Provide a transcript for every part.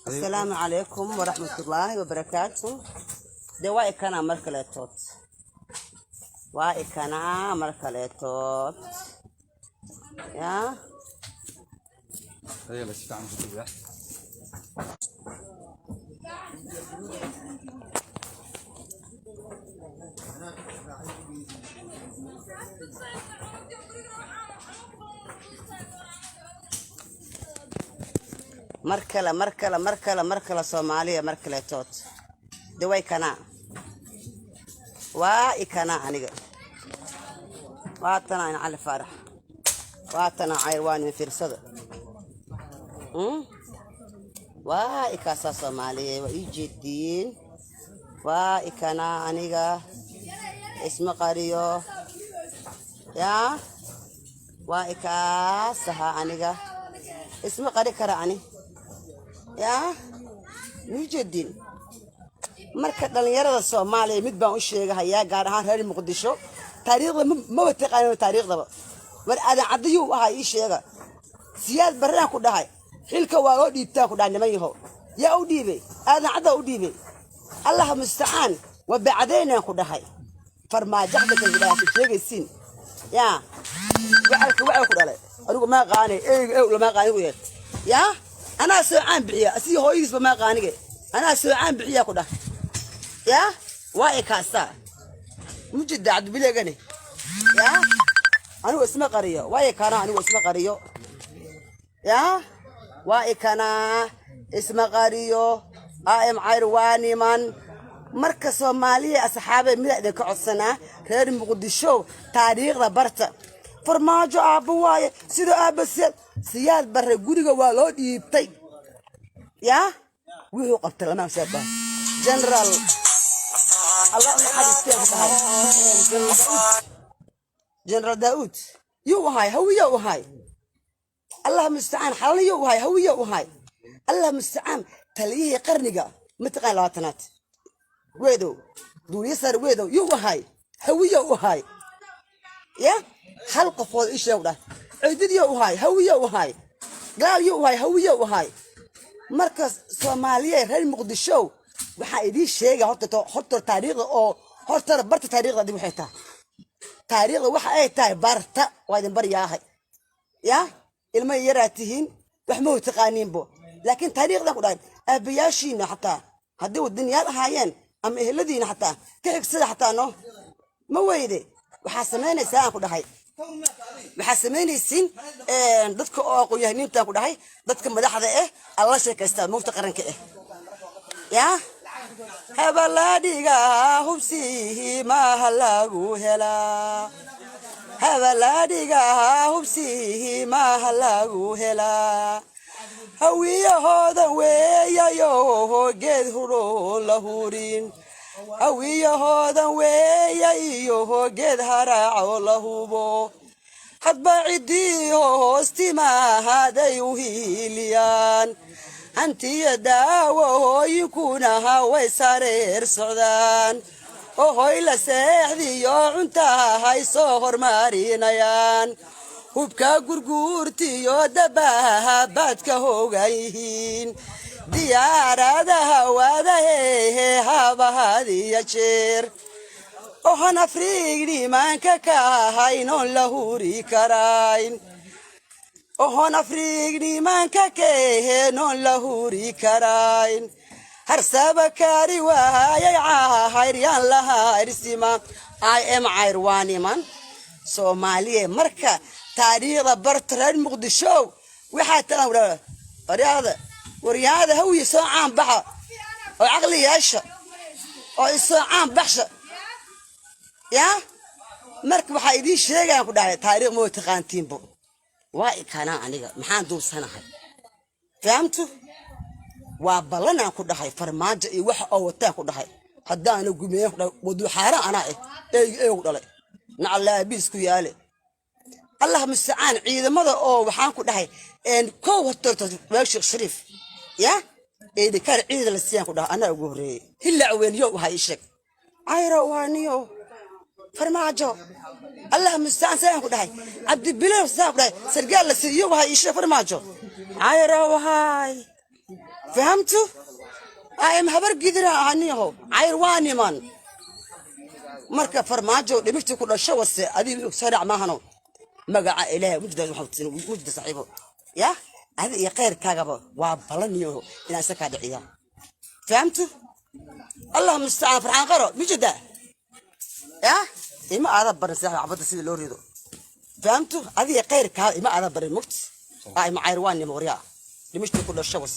السلام عليكم ورحمة الله وبركاته. دواء كنا مركلتوت وإكنا مركلتوت يا هي بس تعمل كده مركلة صومالية مركلتوت دواء كنا وإكنا أنيق واتنا إن على فرح واتنا عيروان من فرصة وإكاسا صومالية وإيجي الدين وإكنا أنيق اسم قريو يا وإكاسها أنيق اسم قري كراني يا ميجدين marka dhalinyarada Soomaaliyeed mid baan u sheegayaa gaar ahaan reer Muqdisho taariikhda ma wataqaan taariikhdaba war aadan cadiyo waxa ii sheega siyaad barraan ku dhahay xilka waa loo dhiibtaa ku dhaaniman yaho yaa u dhiibay aadan cada u dhiibay Allah musta'an wa bacdayna ku dhahay farmaajaxda ka gudaaha sheegaysiin yaa waxa ku dhalay anigu ma qaanay lama qaanay u yeed yaa ana soo aan bixiya si hooyisba ma qaanige ana soo aan bixiya ku dhahay يا وايكاسا مجد عبد بلغني يا انا اسمه قريه وايكانا انا اسمه قريه يا وايكانا اسمه قريه ام عيرواني من مركز صوماليه اصحابي ميدا كعدسنا reer muqdisho taariikhda barta farmaajo aabawaye sida aabasiyad siyaad barre guriga waa loo dhiibtay ya wuxuu qabtay lama sheegay general الله جنرال داود يو هاي هو يو هاي الله مستعان حال يو هاي هو يو هاي الله مستعان تليه قرنقة متقال لاتنات ويدو دو يسر ويدو يو هاي هو يو هاي يا حلقة فوق إيش يوده عدد يو هاي هو يو هاي قال يو هاي هو يو هاي مركز صومالية غير مقدشو waxa idii sheega horta taariikhda oo horta barta taariikhda dib waxay tahay taariikhda waxa ay tahay barta waa idin bariyaahay ya ilma yaraatihiin wax ma taqaaniin bo laakiin taariikhda ku dhaay abayaashiina xataa hadii wadaniyaal ahaayeen ama eheladiina xataa ka xigsada xataa no ma weyde waxa sameynaysaa ku dhahay waxa sameynaysiin dadka oo aqoon-yahaniinta ku dhahay dadka madaxda alla sheekaysta mufti qaranka ya هبلاديغا هبسيه ما هلاغو هلا هبلاديغا هبسيه ما هلاغو هلا هوية هذا ويا يو جد هرو لهورين هوية هذا ويا يو جد هرع لهوبو حد بعدي هوستي ما هذا يوهيليان أنتي داوة يكونها ويسارير سعدان وهاي لسحدي يا عنتها هاي صهر مارينيان وبكا قرقورتي يا دباها بادك هوغايهين ديار هذا وهذا هابا هذي يشير وهنا فريقني مانكا كاهاين لهوري كراين وهنا فريقني مانكا كيهنون لهوري كراين هرسابا كاري وهاي عاهيريان لها ارسيما اي ام عيرواني من صومالية مركا تاريخ برترين مقدشو وحاتا ورياضة هو يسوعان بحا وعقلي ياشا ويسوعان بحشا يا مركا بحا يدي شيغان كداي تاريخ مو تقانتين بو واي كان aniga maxaan duubsanahay fahamtu waa balana ku dhahay farmaajo iyo wax oo wata ku dhahay hadaan gumeeyo wadu xaara ana ee u dhalay naclaabiis ku yaale Allah musta'an ciidamada oo waxaan ku dhahay een koow horta Sheekh Shariif ya ee dikar ciidan la siiyaan ku dhahay ana ugu horeeyay hilla weeliyo waxa ii sheeg ayra waaniyo farmaajo الله مستعان سيكون داي عبد البلال سيكون داي سرقال لسيوه هاي إيش فرماجو عايرة وهاي فهمتوا؟ أيام هبر قدرها عنيهم عيرواني من مركب فرماجو لمشتي كل الشيء أدي سرع معهنا مقع إله مجد صاحبه يا هذا يقير كعبه وبلنيه إن سكاد عيا فهمتوا؟ الله مستعان فرحان قرأ مجد يا إما عرب برنسها عبد السيد لوريدو فهمتوا؟ هذه يقير كعبه إما عرب برنموت أي عيرواني موريا لمشتي كل الشيء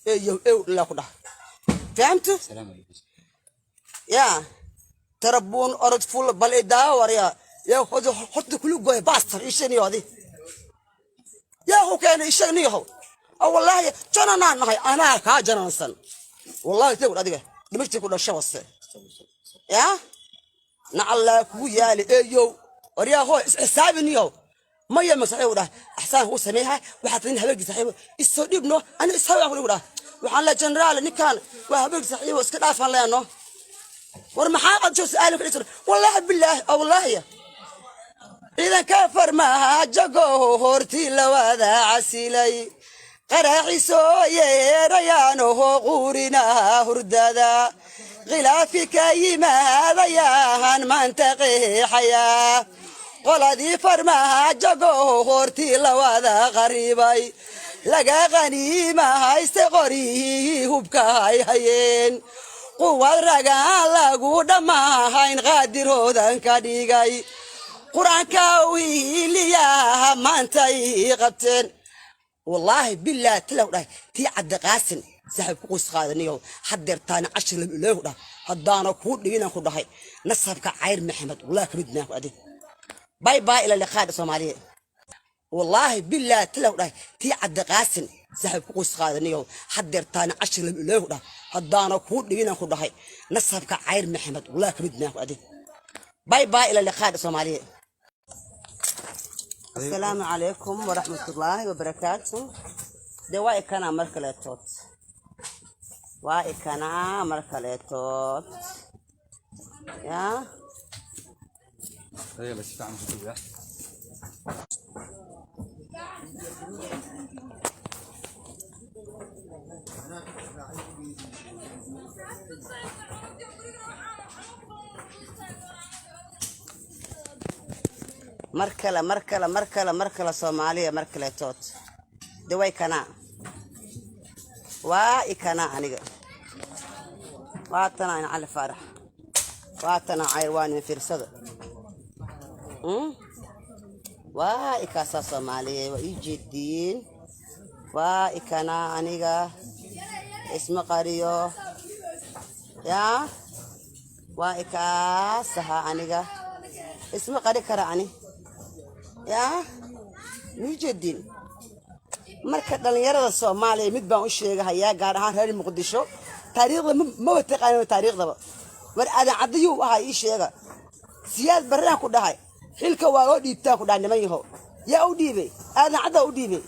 إيه لا كده فهمتوا؟ السلام عليكم يا تربون أرد فول بالإداء وريا يا حط كل جوي باستر إيشني هذه يا هو كان إيشني هو أو والله جنا نهاي أنا كاجنا إنسان والله تقول هذه دمشق كل الشوص يا نعلق ويا لي أيو وريا هو حسابني هو ما يمسح ولا أحسن هو سميها وحاطين هبل صاحبه السعودي ابنه أنا إسحاق أقول ولا وحنا جنرال نكان وهبل صاحبه وسكت فعلا إنه ورمحاقد شو سألك والله بالله أو والله إذا كفر ما جاكو هورتي لواذا عسيلي قراحي سوي ريانه غورنا هردادا غلافك يما هذا ياهن منطقي حياة قلدي فرما جاكو هورتي لواذا غريبي لقى غنيمة هايستغري هبكا هايين قوة رجال لقود ما هين غادر هذا كديجاي قرآن كوي يا ما أنتي قبتن والله بالله تلو تي عد قاسن سحب قوس خادنيو حدر تاني 10 له هدانا كود لينا كود هاي نصبك عير محمد والله كبدنا وادي باي باي إلى اللقاء الصومالية والله بالله تلو تي عد قاسن سحب قوس خادنيو حدر تاني 10 له هدانا كود لينا كود هاي نصبك عير محمد والله كبدنا وادي باي باي إلى اللقاء الصومالية السلام عليكم ورحمة الله وبركاته دواء كان مركلتوت وإكنا مركلتوت يا هذه بس تعمل كده مركلة صومالية مركلة توت دواي كنا وإكنا أنيجا واتنا على فرح واتنا عيروان في رصد وإكاسا صومالية وإيجي الدين وإكنا أنيجا اسم قريو يا وإكاسها أنيجا اسم قري كراني يا مجدين marka dhalinyarada Soomaaliya mid baan u sheegayaa gaar ahaan reer Muqdisho taariikhda ma taqaano taariikhdaba war aadan cadiyo waxa ii sheega siyaad baraan ku dhahay xilka waa loo dhiibtaan ku dhaaniman yaho yaa u dhiibay aadan cada u dhiibay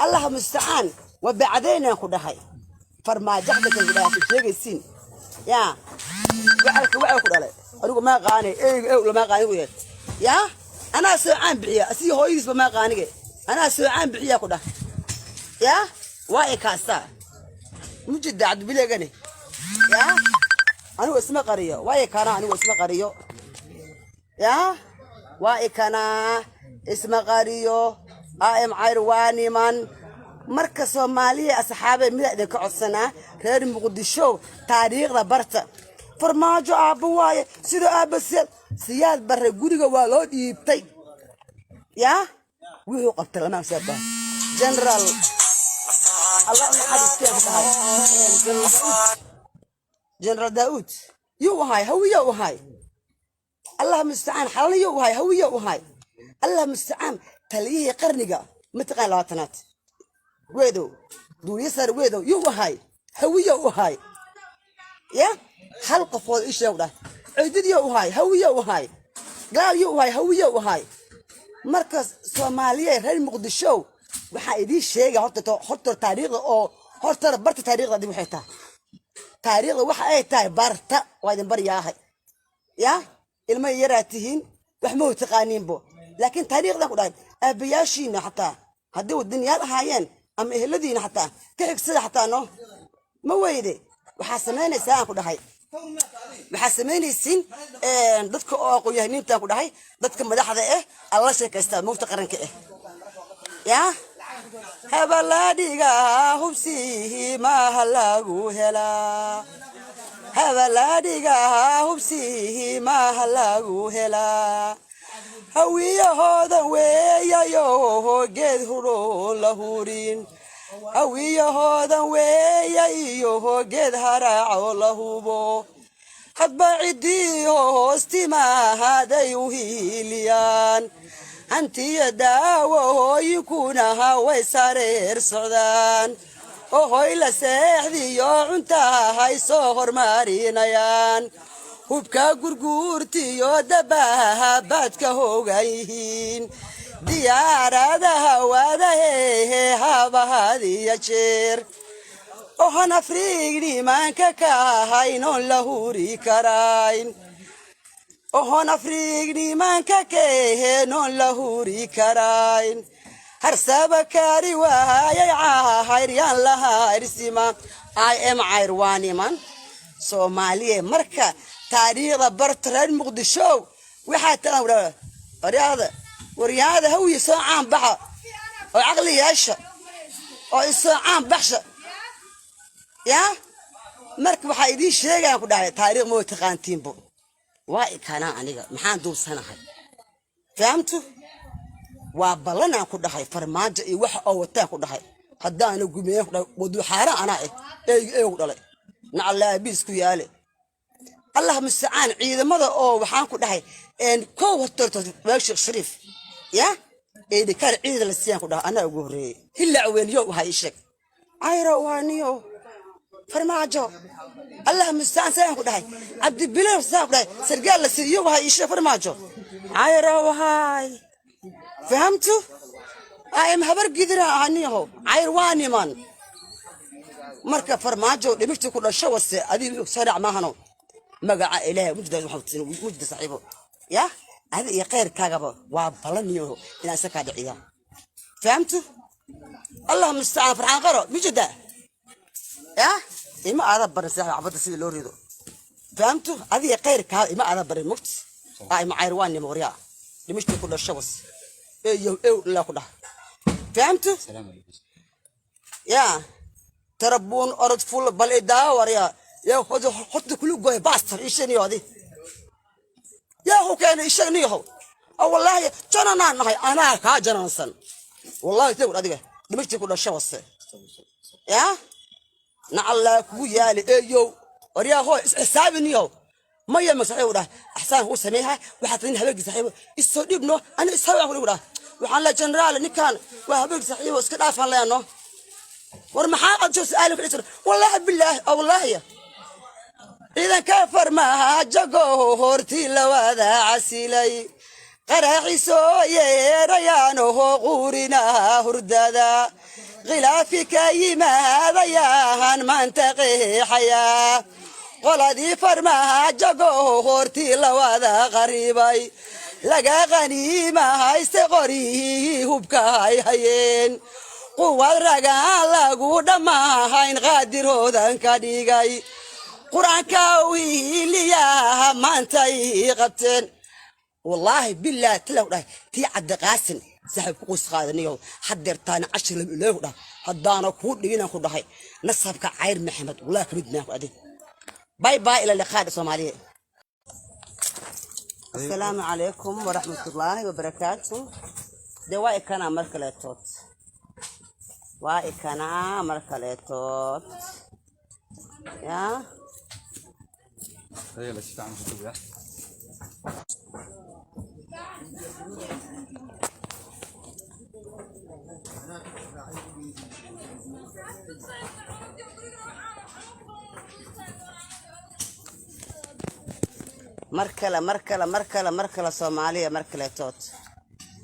allah musta'an wa bacdayna ku dhahay farmaajaxda ka ilaahay sheegaysiin yaa wacalka waxa ku dhalay anigu ma qaanay lama qaanay yaa أنا سوعان بعيا أسي هو يسمى ما قانية أنا سوعان بعيا كده يا واي كاسا مجد عد بلي جني يا أنا اسمه قرية واي كنا أنا اسمه قرية يا واي كنا اسمه قرية أم عيرواني من مركز صومالية أصحابي من ذلك السنة غير مقدشوا تاريخ لبرتا فرماجو أبواي سيدو أبسل سياد بره غوريغا waa loo dhiibtay ya wuxuu qabtay lama sabba general Allah xadiiskeeda general Daud yuu hay hawiya u hay Allah musta'an xaliyo u hay hawiya u hay Allah musta'an taliye qarniga mataqaan labaatanaad weedo duulisar weedo yuu hay hawiya u hay ya hal qofood isheegda عددي وهاي هوية وهاي قال يوهاي هوية وهاي مركز صومالية غير مقدشو وحايدي شيء حط تاريخ أو حط برت تاريخ دي وحيتها تاريخ وحاي تاي برت وايد برياهي يا المي يراتهين وحمو تقانين بو لكن تاريخ ده قدام أبياشين حتى هدو الدنيا هايين ama eheladiina xataa ka xigsada xataa no ma weyde waxaa samaynaysaa aan ku dhahay waxaa samaynaysiin dadka oo qoyahniintaan ku dhahay dadka madaxda alla sheekaystaa moogta qaranka yaa habalaadhiga hubsihi maaha lagu helaa habalaadhiga hubsihi maaha lagu helaa hawiyahoodan weeyayo geed huro la hurin hawiyahoodan weeyayo geed haraaco la hubo hadba ciddii hoostimahaday u hiiliyaan hantiya daawooyinkunaha way sareer socdaan ohoy la seexdiyo cuntahay soo hormarinayaan hubka gurguurtiyo dabaha baadka hoogan yihiin diyaaradaha waadahehe habahadiya jeer ohan afriig nimanka ka ahaynoon la huri karayn ohan afriig nimanka kaehenoon la huri karayn harsaba kaari waayay caahayr yaan lahairsima im cayr waa niman soomaaliye marka taariikhda barta reer muqdisho waxaa talan waryaada hawiye soo caan baxa oo caqli yeesha oo isoo caan baxsha yaa marka waxaa idiin sheegaan ku dhahay taariikh moo taqaantiinbo waa ikanaa aniga maxaan duubsanahay fahamtu waa ballanaan ku dhahay farmaajo iyo waxa oo wataan ku dhahay haddaana gumeeyaan ku dhahay waduuxaara anaa eegu dhalay nacalaabiis ku yaale allah mustacaan ciidamada oo waxaan ku dhahay koow hortorto sheekh shariif yaa dhikar ciida la siiyaan ku dhahay anaa ugu horreeyey hillaac weeniyo waxa ii sheeg cayro waaniyo farmaajo allah mustacaan saan ku dhahay cabdibilaw saan ku dhahay sargaal la siiyo waxa ii sheeg farmaajo cayro wahay fahamtu am habar gidira aniyo cayr waa niman marka farmaajo dhimishtii ku dhasho wase adii sarac maahano magaca ilaahay mujda saaxiibo yaa adi iyo khayrkaagaba waa balaniyo inaan isa kaa dhiciya fahamtu allah mustacaan farxaan qaro mujda yaa ima aada barin saaxiib cabada sida loo rido fahamtu adi iyo khayrkaaga ima aada barin mugti ima cayr waa niman waryaa dhimishtii ku dhasho wase لا كده فهمت؟ يا تربون أرض فول بالإداور يا حط كل جوه باستر إيشني هذه يا هو كان إيشني هو أو والله جنا أنا كاجنا إنسان والله تقول هذه دمشق كل الشيء وصل يا نعلى كويا لأيو وريا هو حسابني هو ما يمسح ولا أحسن هو سميها وحاطين هبق صحيح السودي بنو أنا إسحاق ولا وحنا جنرال نكان وهبق صحيح وسكت أفعل لأنه ورمحا أجلس أهل في والله بالله أو والله إذا كفر ما جاكو هورتي لو هذا عسيلي قراحي سوية ريانه غورنا هردادا غلافك يما ضياهن منطقي حياة qoladii farmaajo goortii lawada qaribay laga qaniima hayste qorihii hubka ay hayeen quwad ragaan lagu dhammahayn qaadiroodan ka dhigay qur-aanka wiiliyaha maantay qabteen wallaahi bilaahi tilow dhahay tii cadde qaasin saaxiib ku qus qaadaniyo hadeertaana cashir leeyahay dhahay haddaana kuu dhiginan ku dhahay nasabka cayr maxamed wallaahi kamid maaku adin باي باي إلى اللقاء الصومالية. السلام عليكم ورحمة الله وبركاته. دواء كان مركلتوت. واء كان مركلتوت. يا. هي اللي شفت عم تقول مركلة صومالية مركلة توت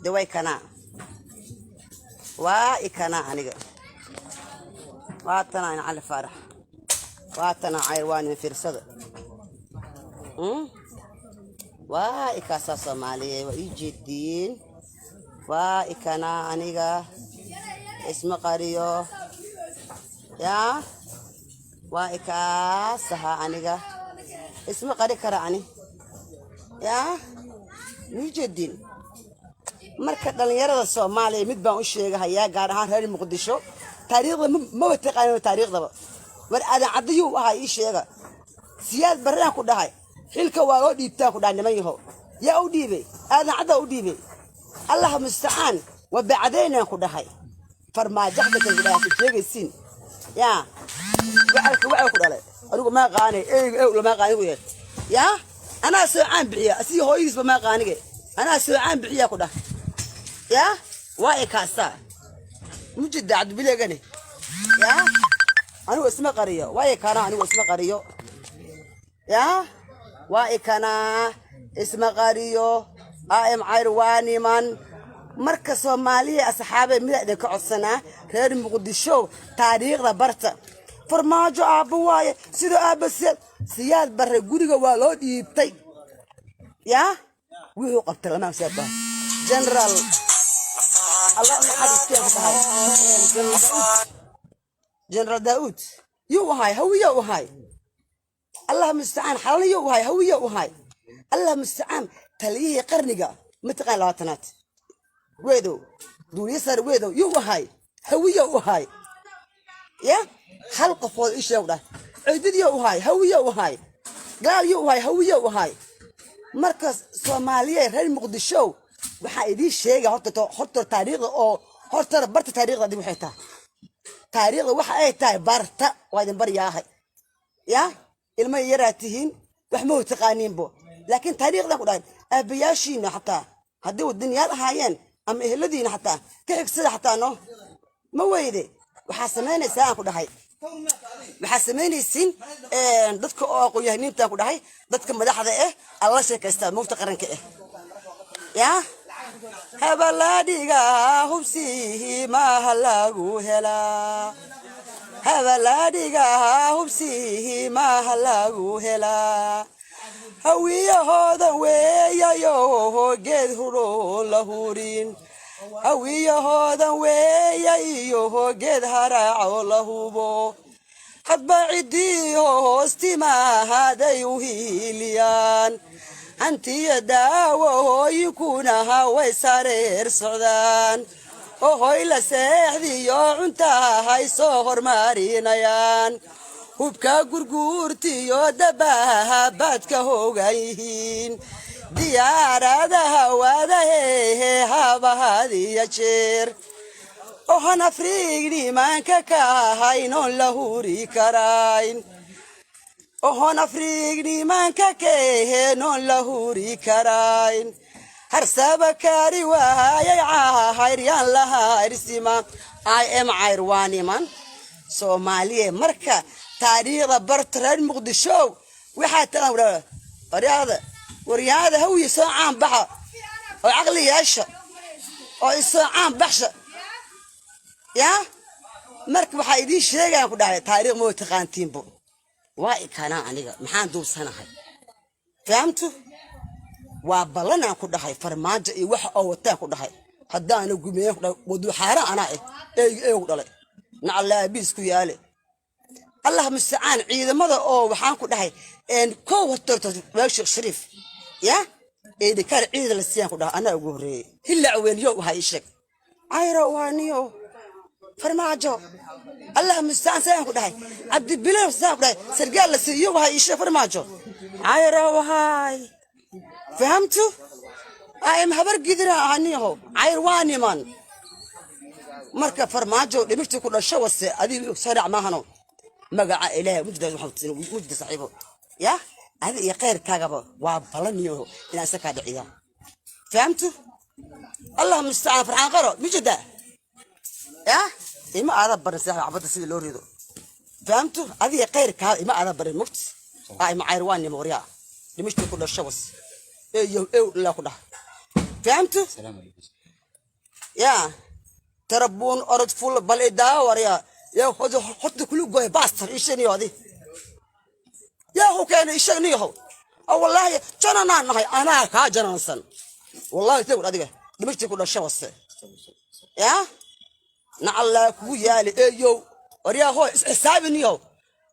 دواي كنا وايكنا عنيق واتنا على فرح واتنا عيوان في الصدر وايكاسا صومالية ويجي الدين وايكنا عنيق اسم قريو يا وايكا سها أنيقا اسم قري كراني يا مجدين marka dhalinyarada Soomaaliyeed mid baan u sheegayaa gaar ahaan reer Muqdisho taariikhda ma taqaano taariikhdaba war aad cadiyo waxa ii sheega siyaad barraan ku dhahay xilka waa loo dhiibtaa ku dhahay niman yahow yaa u dhiibay aad cada u dhiibay Allah musta'an wa bacdayna ku dhahay farmaajaxda ka dhahay sheegaysiin yaa waxa ku dhalay anigu ma qaanay lama qaanay ku yaa ana soo aan bixiya asii hooyadiisba ma qaanige ana soo aan bixiya ku dhahay يا واي كاسا مجد عبد بليغني يا انا اسمه قريه واي كان انا اسمه قريه يا واي كان اسمه قريه ام عيرواني من مركز Soomaaliya asxaabe midada ka codsana reer Muqdisho taariikhda barta farmaajo aaba waaye sida aaba siyaad barre guriga waa loo dhiibtay ya wuxuu qabtay lama sabab general الله محدث كيف هاي جنرال داود يو هاي هوية وهاي الله مستعان حاليا وهاي هوية وهاي الله مستعان تليه قرنقة متقال لواتنات ويدو دول يسار ويدو يو هاي هوية وهاي يا خلق فوق إيش يوضع عدد يو هاي هوية وهاي قال يو هاي هوية وهاي مركز Soomaaliya reer Muqdisho waxa idii sheegay horta taariikhda oo horta barta taariikhda dib waxay tahay taariikhda waxa ay tahay barta waa idin baryahay ya ilma yaraatihiin wax ma taqaaniin bo laakiin taariikhda ku dhahay abayaashiina xataa hadii wadaniyaal ahaayeen ama eheladiina xataa ka xigtada xataa no ma weyde waxa sameynaysaa ku dhahay waxa sameynaysiin dadka oo aqoon-yahaniinta ku dhahay dadka madaxda alla sheekaysta mufta qaranka يا هبلاديغا حبسيه ما هلاغو هلا هبلاديغا حبسيه ما هلاغو هلا هوية هذا ويا يو جد هرو لهورين هوية هذا ويا يو جد هرع لهوبو حد بعدي هوستي ما هذا يوهيليان أنتي داو يكونها ويسارير سعدان وهاي لسحدي يا عنتا هاي صهر مارينيان وبكا قرقورتي يا دباها بادك هوغايهين ديار هذا وهذا هابا هذه يشير وهنا فريقني مانكا كاهاينون لهوري كراين وهنا فريقني مانكا كاهاينون لهوري كراين هرسابا كاري وهاي عاهيريان لها إرسيما I am عيرواني من Soomaaliya marka taariikhda bartran Muqdisho waxa tan wariyada hawiye soo caan baxa oo aqli yeesha oo soo caan baxsha ya marka waxa idin sheegaan ku dhahay taariikh mo taqaantiin bo waa ikana aniga maxaan duubsanahay fahamtu waa balana ku dhahay farmaajo iyo wax oo wataan ku dhahay hadaan gumeeyo wadu xaara ana ku dhalay نعلى بيسكو يالي الله مستعان عيدا ماذا أو وحانكو دهي إن كو هترتو باشق شريف يا إذا كان عيدا للسيان كو ده أنا أقول هلا عوين يو هاي الشك عيرا وانيو فرماجو الله مستعان سيان كو دهي عبد البلاد سيان كو دهي سرقال لسيو هاي الشك فرماجو عيرا وهاي فهمتو؟ أي مهبر قدرة عنيهو عيرواني من marka farmaajo dhimishtii ku dhasho wase adigu sariic ma hano magaca ilaahay mujda saaxiibo ya hada iyo qeyrkaagaba waa balaniyo inaan saka dhiciya fahamtu allah musta'an farxan qaro mujda ya ima aada barin saaxiib abada sidii loo rido fahamtu adiga qeyrkaaga ima aada barin muft ay ma cayrwaan mooriya dhimishtii ku dhasho wase la ku dhax fahamtu salaam alaykum ya تربون أرد فول بالإداء يا خذ حط كل جوه باستر إيشني هذه يا هو كان إيشني هو أو والله جنا نهاي أنا كاجنا إنسان والله تقول هذه دمشق كل الشوس يا نعلا كويالي ايو وريا هو حسابنيو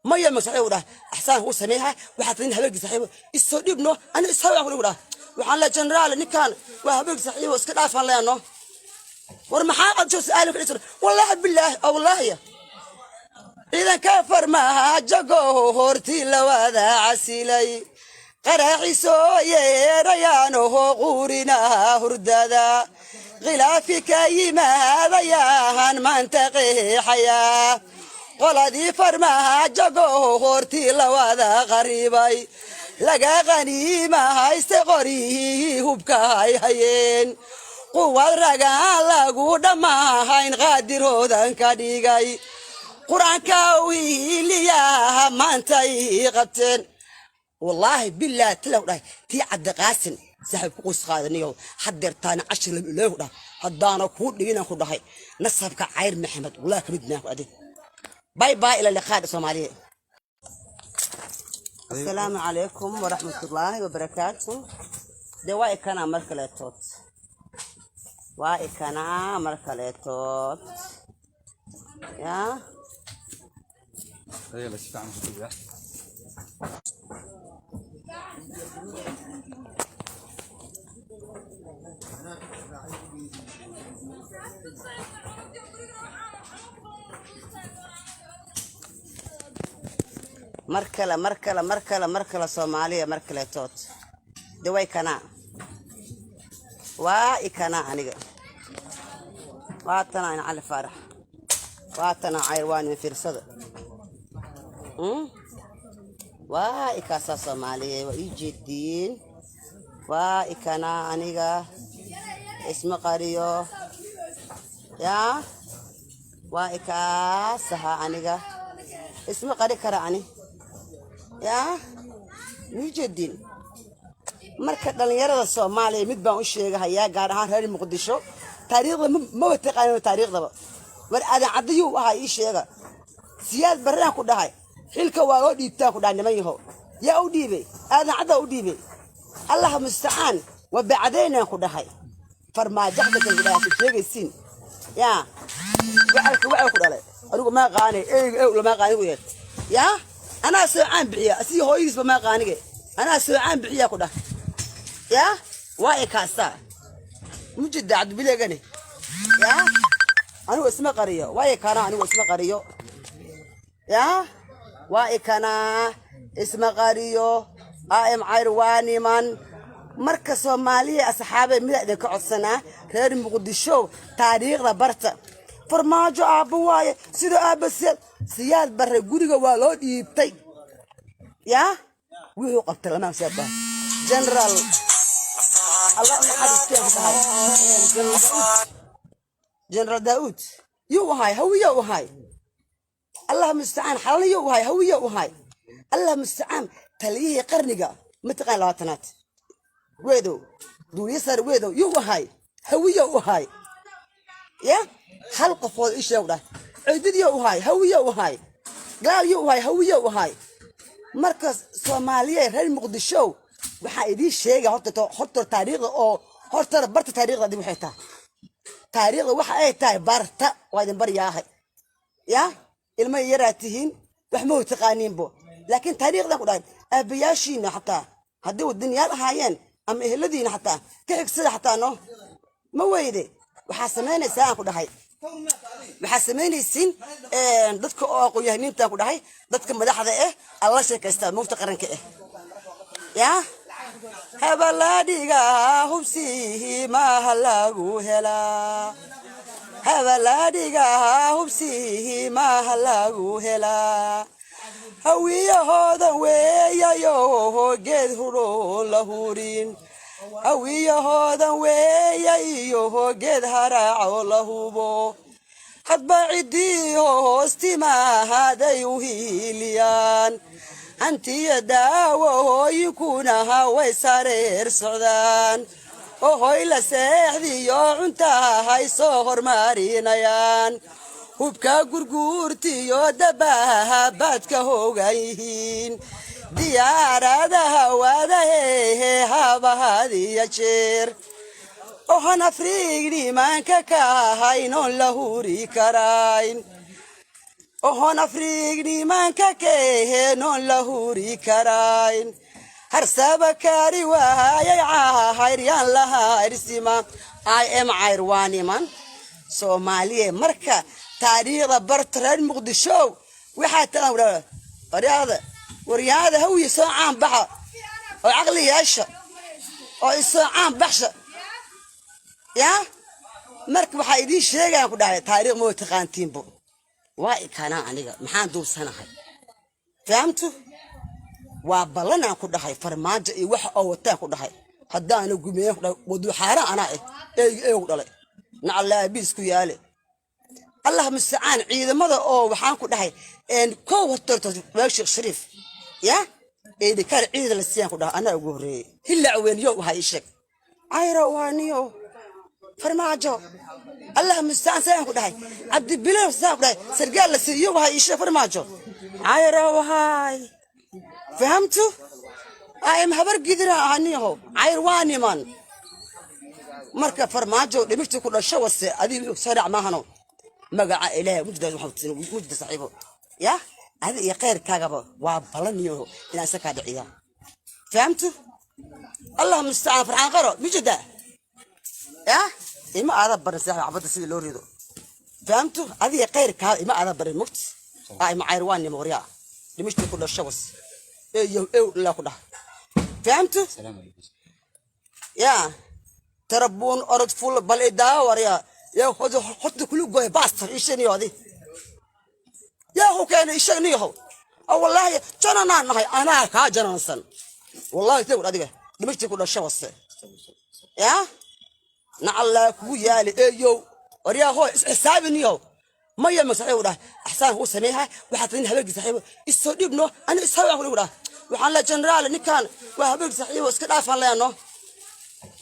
ما يمس صحيح احسان هو سميها وحاطين هبل صحيح السوديبنو انا اسوي اقول وحان لا جنرال نكان وهبل صحيح اسك دافان لانو ور maxaa qad soo su'aalo ka dhigto wallahi billaah wallahi إذا كفر ما جاكو هورتي لواذا عسيلي قراحي سوي ريانو غورنا هردادا غلافي كيما هذا ياهن منطقي حياة قلدي فرما جاكو هورتي لواذا غريبي لقا غنيمة هاي استغري هبكاي هين قوة رقا لقو دما هاين غادر هودان كديغاي قرآن كاويليا ما انتي قبتن والله بالله تلو راي تي عد قاسن سحب قوس قادنيو حدرتان 10 لو دا هدانا كو دغينا كو دحي نسبك عير محمد والله كبدنا ادي باي باي الى اللقاء الصوماليه. السلام عليكم ورحمه الله وبركاته. دواء كان مركلتوت وايكنا مركلتوت يا يلا شفت عم شو تبيع مركلة صومالية مركلة توت دواي كنا وايكنا أنيقا واتنا أنا على فرح واتنا عيروان من فرصة وإكاسا صومالية وإيجي الدين وإكنا أنيقا اسم قريو يا وإكاسها أنيقا اسم قري كراني يا إيجي الدين marka dhalinyarada Soomaaliya mid baan u sheegayaa gaar ahaan reer Muqdisho taariikhda ma wataqaan taariikhdaba war aadan cadiyo waxa ii sheega siyaad baraan ku dhahay xilka waa loo dhiibtaa ku dhaaniman yaho yaa u dhiibay aadan cada u dhiibay Allah musta'an wa bacdayna ku dhahay farmaajaxda kan gudaaha sheegaysiin yaa waxa ku dhalay anigu ma qaanay lama qaanay u yeed yaa ana soo aan bixiya si hooyisba ma qaanige ana soo aan bixiya ku dhahay يا واي كاسا مجد عبد بلغني يا انا اسمه قريه واي كان انا اسمه قريه يا واي كان اسمه قريه ام عيرواني من مركز صوماليه اصحابي ميدا كعدسنا reer Muqdisho taariikhda barta farmaajo aabawaay sida aabasel siyaad bare guriga waa loo dhiibtay ya wuxuu qabtay lama shaaba general الله جنرال داود يو هاي هو يو هاي الله مستعان حلال يو هاي هو يو هاي الله مستعان تليه قرنقة متقال لواتنات ويدو دو يسر ويدو يو هاي هو يو هاي يا حلقة فوق إيش يوده عدد يو هاي هو يو هاي قال يو هاي هو يو هاي مركز صومالية غير مقدشو waxa idii sheega horta taariikhda oo horta barta taariikhda dib waxay tahay taariikhda waxa ay tahay barta waa idin bariyaahay ya ilma yaraatihiin wax ma taqaaniin bo laakiin taariikhda ku dhahay abayaashiina xataa hadii wadaniyaal ahaayeen ama eheladiina xataa ka xigsada xataa no ma weyde waxa sameynaysaa ku dhahay waxa sameynaysiin dadka oo aqoon-yahaniinta ku dhahay dadka madaxda alla sheekaysta mufta qaranka ya هبلاديغا هبسيه ما هلاغو هلا هبلاديغا هبسيه ما هلاغو هلا هوية هذا ويا يو جد هرو لهورين هوية هذا ويا يو جد هرع لهوبو حد بعدي هوستي ما هذا يوهيليان أنتي داوة يكونها ويسارير سعدان وهوي لسيحذي يعنتها هاي صغر مارينيان وبكا قرقورتي يودباها بادك هوغايهين ديارة هوادا هابا هذي يشير ohan afriigni maanka ka haynon la huri karayn ohan afriigni maanka ka heenon la huri karayn harsaba kaari waayay caahayryan lahaa irsima I am cayrwaaniman Soomaaliye marka taariikhda barta reer Muqdisho waxaa talan waryaada hawiye soo caan baxa oo aqli yeesha oo isoo caan baxsha ya marka waxa idin sheegaan ku dhahay taariikh ma taqaantiinbo waa ikana aniga maxaan duubsanahay fahamtu waa balana ku dhahay farmaajo iyo wax oo wata ku dhahay hadaan gumeen wadu xaara ana ee u dhalay nacala bisku yaale Allah musta'an ciidamada oo waxaan ku dhahay een ko wato Sheekh Shariif ya ee dikar ciid la siiyaan ku dhahay ana ugu horeeyay hilla weeniyo waxa ii sheeg ayra waaniyo farmaajo Allah musta'an saan ku dhahay abdi bilaw saan ku dhahay sargaal la siiyo waxa ii sheeg farmaajo ayra wahay fahamtu ayam habar gidira aniyo cayrwaani man marka farmaajo dhimishtu ku dhasho wase adiga sariic maahano magaca ilaahay mujda saaxiibo ya hada iyo qeyrkaagaba waa balaniyo inaan saka dhiciya fahamtu Allah musta'an farxan qaro mujda ya ima aada barin saaxiib abada sida loo rido fahamtu adiga qeyrkaaga ima aada barin mugt ay ma cayrwaani moriya dhimishtu ku dhasho wase la ku dhahay فهمتوا؟ يا تربون أرد فول بالإداء وريا يا حط كل جوه باستر إيشني هذه يا هو كان إيشني هو أو والله جننا أنا كاجنا إنسان والله تقول هذه دمشق كل الشخص يا نعلى كويالي يو وريا هو حسابني هو ما يمسح ولا أحسن هو سنيها وحاطين هبل صاحبه السعودي ابنه أنا إسحاق ولا waxaan la generaal ninkan waa habeen saxiib iska dhaafan leeno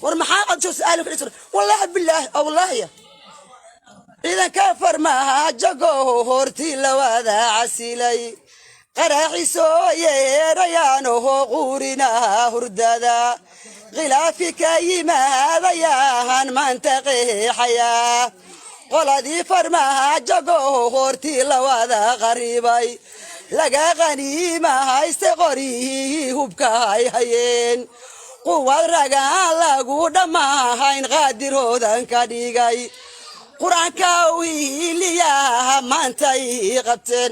war maxaa qad soo su'aal ku dhigto wallahi billahi wallahi idan ka farmaa jago horti la wada asilay qaraxiso yeerayaan oo qurina hurdada khilaafika yimaada yaan mantaqi haya qoladii farmaa jago horti la wada qaribay laga qaniima hayste qorihi hubka hayeen quwad raga lagu dhamahayn qaadiroodan ka dhigay quraanka wiiliya maantay qabteen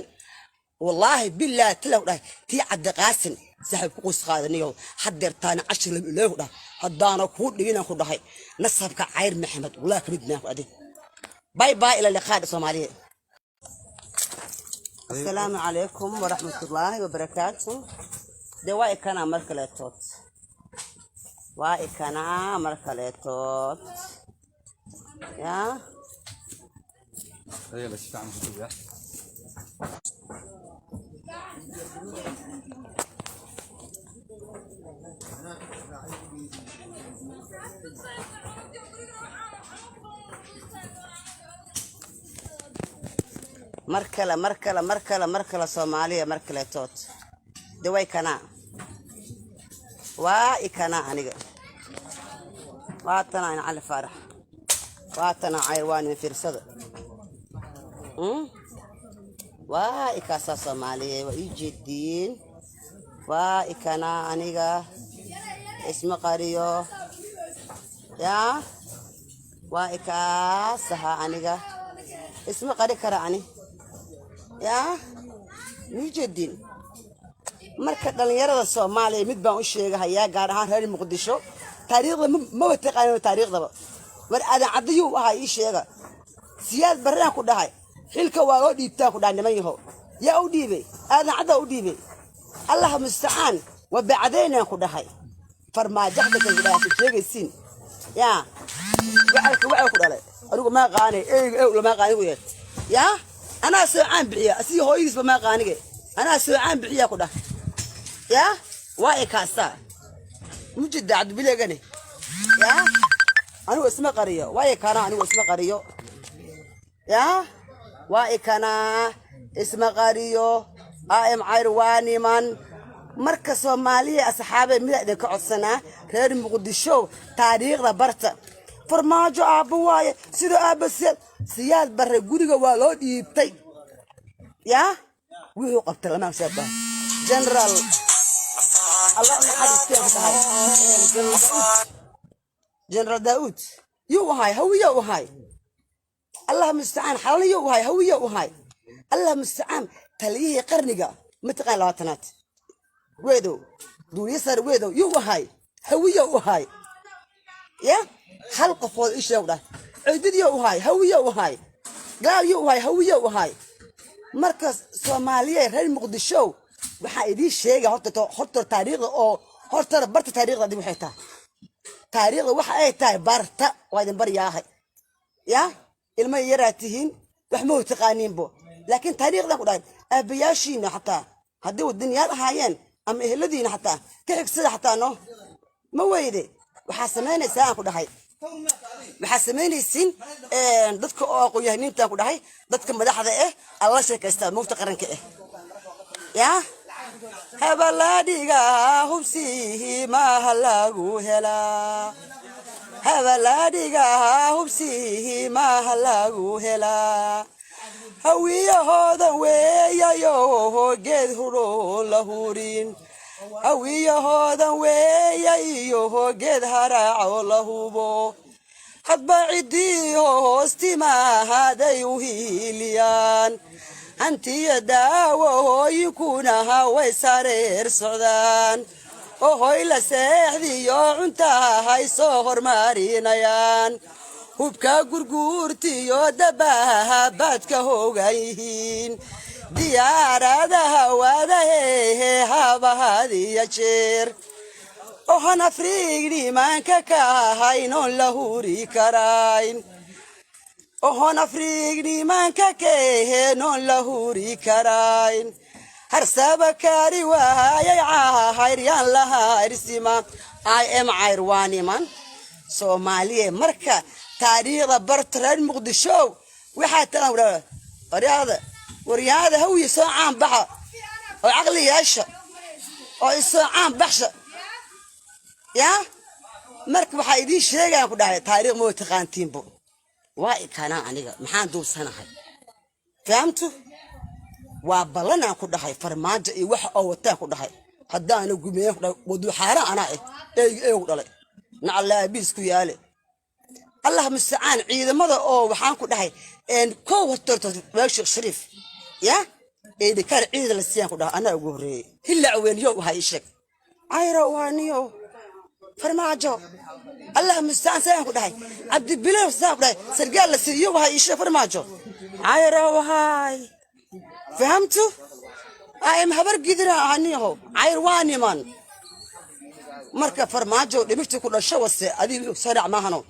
wallahi billahi tilawday tii cad qaasin sahib ku qos qaadaniyo hadeertaan 10 ilaahu dha hadaana ku dhigina ku dhahay nasabka cayr maxamed wallahi kamidna ku adin باي باي إلى اللقاء Soomaaliya. السلام عليكم ورحمة الله وبركاته. دواء كان مركلتوت. واء كان مركلتوت. يا. هي بس تعمل كذا. مركلة Soomaaliya مركلتوت. دواء كان. واء كان عنيق. واتنا على فرح. واتنا عيروان في رصد. وإكاسا Soomaaliya ويجي الدين وإكنا عنيقة اسم قريو يا وإكاسها عنيقة اسم قري كرعني يا يجي الدين marka dhalinyarada Soomaaliya mid baan u sheegayaa gaar ahaan reer Muqdisho taariikhda ma wataqaano taariikhdaba war aadan cadiyo waxa ii sheega siyaad baraan ku dhahay xilka waa loo dhiibtaan ku dhaaniman yaho yaa u dhiibay aadan cada u dhiibay Allah musta'an wa bacdayna ku dhahay farmaajada ka ilaahay sheegaysiin yaa wacalka waxa ku dhalay anigu ma qaanay lama qaanigu yaa ana soo aan bixiya asii hooyadiisba ma qaanige ana soo aan bixiya ku dhahay يا واي كاسا مجد عبد بليغني يا انا اسمه قريه واي كان انا اسمه قريه يا واي كان اسمه قريه ام عيرواني من مركز Soomaaliya asxaabe midda ka codsana reer Muqdisho taariikhda barta farmaajo aabba waaye sida aabba siyaad barre guriga waa loo dhiibtay yaa wuxuu qabtay lama shaaba general الله جنرال داود يو هاي هوية وهاي الله مستعان حاليا وهاي هوية وهاي الله مستعان تليه قرنقة متقال لواتنات ويدو دو يسر ويدو يو هاي هوية وهاي يا حلقة فوق إيش يوضع عدد يو هاي هوية وهاي قال يو هاي هوية وهاي مركز سومالية غير مقدشو waxaa idin sheega horta taariikhda oo horta barta taariikhda dib waxay tahay taariikhda waxa ay tahay barta waa idin baryahay ya ilma yaraatihiin wax ma taqaaniinbo laakiin taariikhda ku dhahay aabayaashiina xataa haddii wadaniyaal ahaayeen ama eheladiina xataa ka xigsada xataa no ma weyde waxaa samaynaysaa aan ku dhahay waxaa samaynaysiin dadka oo qoyahniintaan ku dhahay dadka madaxda alla sheekaystaa moogta qaranka ya habaladiga hubsihi ma halagu hela habaladiga hubsihi ma halagu hela hawiyahooda weeyayo geed huro la hurin hawiyahooda weeyayo geed haraaco la hubo hadba cidii hoostimahaday u hiiliyaan hantiya daawooyinkunaha way sareer socdaan ohoy la seexdiyo cuntahay soo hormarinayaan hubka gurguurtiyo dabaha baadka hoogan yihiin diyaaradaha waadahehe habahadiya jeer ohan afriig nimanka ka ahaynoon la huri karayn oon afriig nimanka keehenoon la huri karayn harsaba kaari waayay caahayryan lahaarsima im cayr waa niman soomaaliye marka taariikhda bartreer muqdisho waxaa talan waryaada hawiye soo caan baxa oo caqli yeesha oo isoo caan baxsha yaa marka waxaa idiin sheegaan ku dhahay taariikh moo taqaantiinbo واي كان عنيقة محان دول سنة هاي فهمتوا؟ وابلنا كده هاي فرماجة إيه وح أو تاكل ده هاي هدانا قمية ودو حارة أنا إيه ولا نعلى بيسكو يالي الله مستعان إذا ماذا أو وحان كده هاي إن كوه ترتد ماشي شريف يا إيه بكار عيد السيان كده أنا أقولي هلا وين يو هاي الشك عيرة وانيو فرماجة الله مستعان سيان كده هاي عبد البلاد ساق ده سرقال لسيو هاي إيش فرماجة عيرة وهاي فهمتوا؟ أي مهبر قدرة عنيه عير واني من مركب فرماجة لمشت كل الشوى هذه سرع معهنا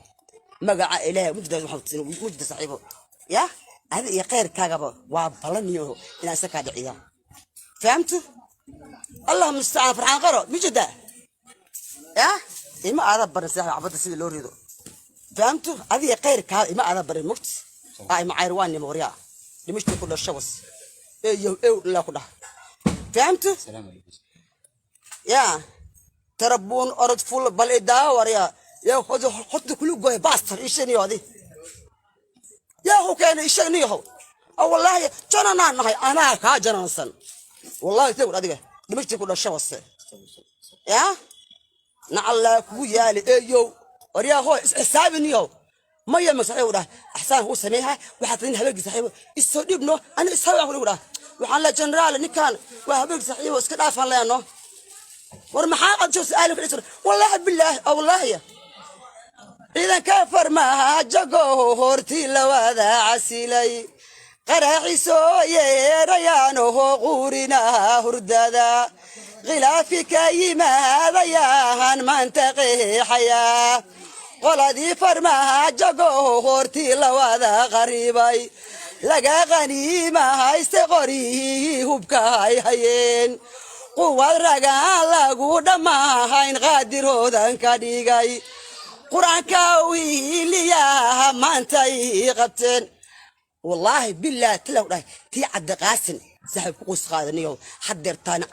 مجا إله مجد صاحبه يا هذا يقير كعبة وبلنيه إن سكاد عيا فهمتوا؟ الله مستعان فرحان قرأ مجده يا إما أعرف برنسها عبد السيد لوريدو فهمتوا؟ هذه يقير كعبة إما أعرف برنمكت أي معير واني موريا لمشت كل الشوى إيه لا كله فهمتوا؟ يا تربون أرد فول بالإداور يا حط كله جوه باستر إيشني هذه يا هو كان إيشني هو أو والله أنا كاجنا نصن والله تقول هذه دمشت كل الشوس يا نعلى كويا لأيو وريا هو حسابني هو ما يمسح ولا أحسن هو سنيها وحاطين هبق صحيح السعودي بنو أنا إسحاق ولا وحنا جنرال نكان وهبق صحيح وسكت عفان لأنه ورمحاقد شو سألوا في الإسر والله بالله أو والله يا إذا كفر ما جاكو هورتي لواذا عسيلي قراحي سوية ريانو غورنا هردادا غلافك يما ذياهن منطقي حياة قلدي فرما جاكو هورتي لواذا غريبي لقا غنيمة استغري هبكاي هين قوة رجال لقود ما هين غادر هذا كديجاي قرآن كاوي ليا ما انتي غبتن والله بالله تلو تي عد قاسن سحب قوس قادنيو حضرتنا